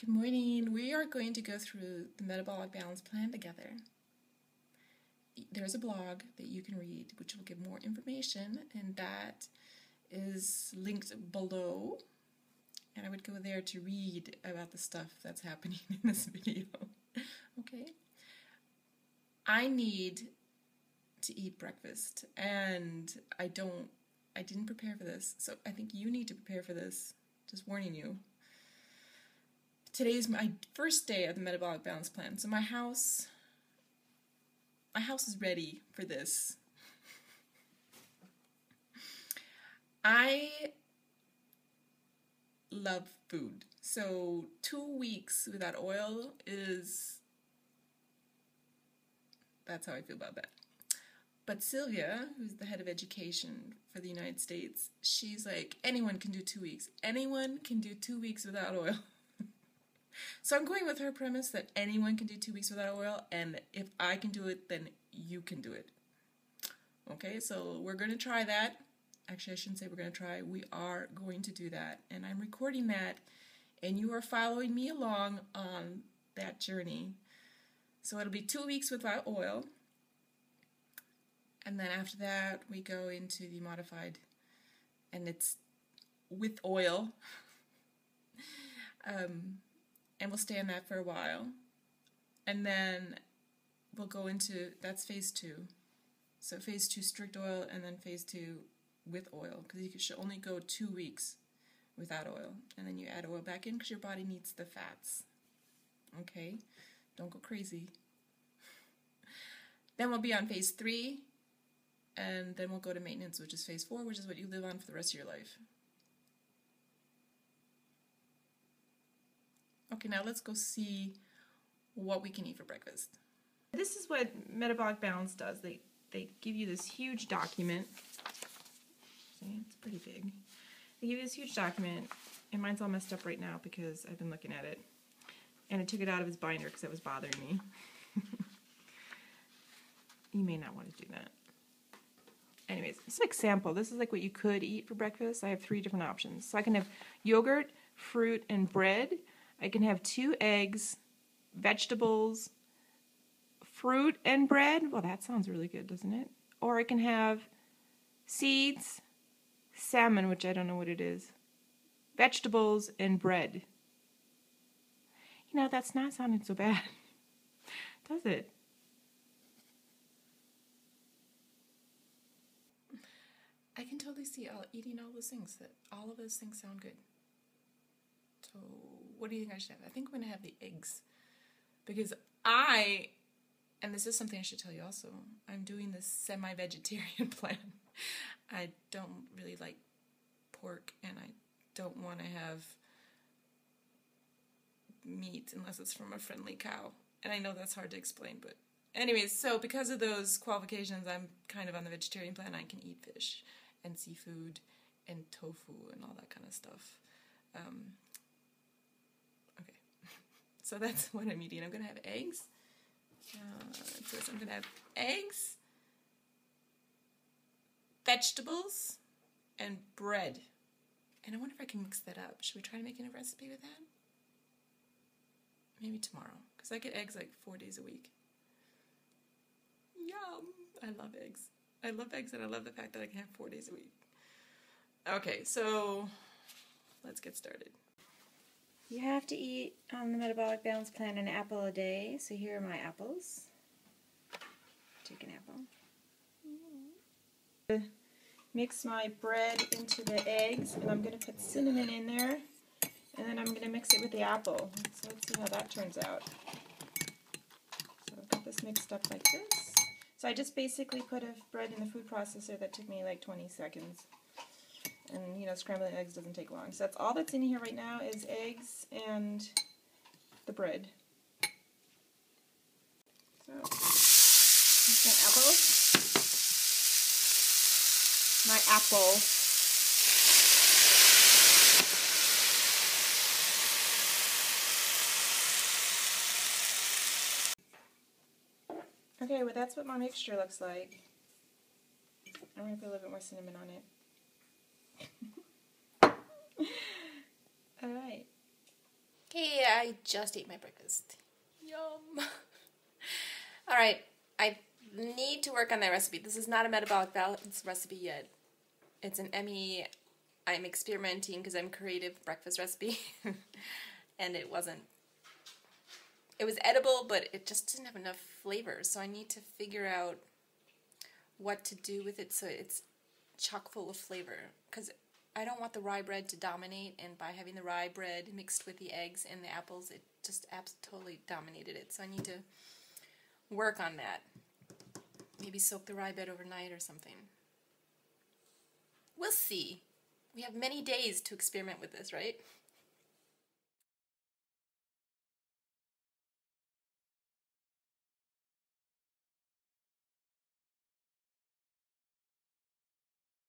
Good morning. We are going to go through the Metabolic Balance Plan together. There's a blog that you can read which will give more information, and that is linked below. And I would go there to read about the stuff that's happening in this video. Okay? I need to eat breakfast, and I didn't prepare for this, so I think you need to prepare for this. Just warning you. Today is my first day of the Metabolic Balance Plan, so my house is ready for this. I love food, so 2 weeks without oil that's how I feel about that. But Sylvia, who's the head of education for the United States, she's like, anyone can do 2 weeks. Anyone can do 2 weeks without oil. So I'm going with her premise that anyone can do 2 weeks without oil, and if I can do it, then you can do it. Okay, so we're going to try that. Actually, I shouldn't say we're going to try. We are going to do that, and I'm recording that, and you are following me along on that journey. So it'll be 2 weeks without oil, and then after that, we go into the modified, and it's with oil. And we'll stay on that for a while. And then we'll go into, that's phase 2. So phase 2 strict oil, and then phase 2 with oil, because you should only go 2 weeks without oil. And then you add oil back in because your body needs the fats. Okay? Don't go crazy. Then we'll be on phase 3, and then we'll go to maintenance, which is phase 4, which is what you live on for the rest of your life. Okay, now let's go see what we can eat for breakfast. This is what Metabolic Balance does. They give you this huge document. See, it's pretty big. They give you this huge document, and mine's all messed up right now because I've been looking at it. And I took it out of his binder because it was bothering me. You may not want to do that. Anyways, it's like sample. This is like what you could eat for breakfast. I have 3 different options. So I can have yogurt, fruit, and bread. I can have 2 eggs, vegetables, fruit, and bread. Well, that sounds really good, doesn't it? Or I can have seeds, salmon, which I don't know what it is, vegetables, and bread. You know, that's not sounding so bad, does it? I can totally see eating all those things, that all of those things sound good. So what do you think I should have? I think I'm going to have the eggs, because and this is something I should tell you also, I'm doing this semi-vegetarian plan. I don't really like pork, and I don't want to have meat unless it's from a friendly cow. And I know that's hard to explain, but anyways, so because of those qualifications, I'm kind of on the vegetarian plan. I can eat fish and seafood and tofu and all that kind of stuff. Okay, so that's what I'm eating. I'm going to have eggs. First I'm going to have eggs, vegetables, and bread. And I wonder if I can mix that up. Should we try to make a recipe with that? Maybe tomorrow, because I get eggs like 4 days a week. Yum! I love eggs. I love eggs, and I love the fact that I can have 4 days a week. Okay, so let's get started. You have to eat on the Metabolic Balance Plan an apple a day, so here are my apples. Take an apple. Mix my bread into the eggs, and I'm going to put cinnamon in there, and then I'm going to mix it with the apple. So let's see how that turns out. So I've got this mixed up like this. So I just basically put a bread in the food processor that took me like 20 seconds. And, you know, scrambling eggs doesn't take long. So that's all that's in here right now is eggs and the bread. So, here's my apple. My apple. Okay, well that's what my mixture looks like. I'm going to put a little bit more cinnamon on it. Alright. Okay, I just ate my breakfast. Yum. All right, I need to work on that recipe. This is not a metabolic balance recipe yet. It's an Emmy. I'm experimenting because I'm creative breakfast recipe. And it was edible, but it just didn't have enough flavor. So I need to figure out what to do with it so it's chock full of flavor. Because I don't want the rye bread to dominate, and by having the rye bread mixed with the eggs and the apples, it just totally dominated it. So I need to work on that. Maybe soak the rye bread overnight or something. We'll see. We have many days to experiment with this, right?